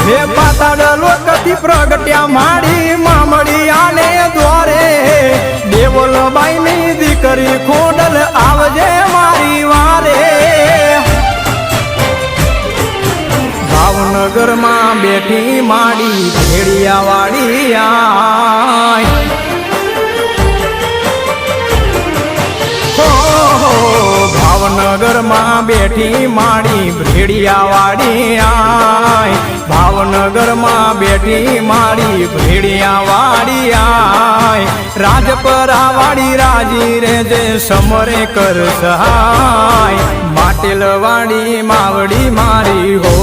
હે પાતાળ લોકથી પ્રગટ્યા માડી મામડી આને દ્વારે દેવલબાઈ ની દીકરી ખોડલ આવજે મારી વારે ભાવનગર માં બેઠી માડી ભેડિયા વાળી આય ભાવનગર માં બેઠી માડી ભેડિયા વાળી આય ભાવનગર માં બેઠી માડી ભેડિયા વાળી આય રાજપરા વાળી રાજી રે જે સમરે કર સહાય માટેલ વાળી માવડી મારી હો।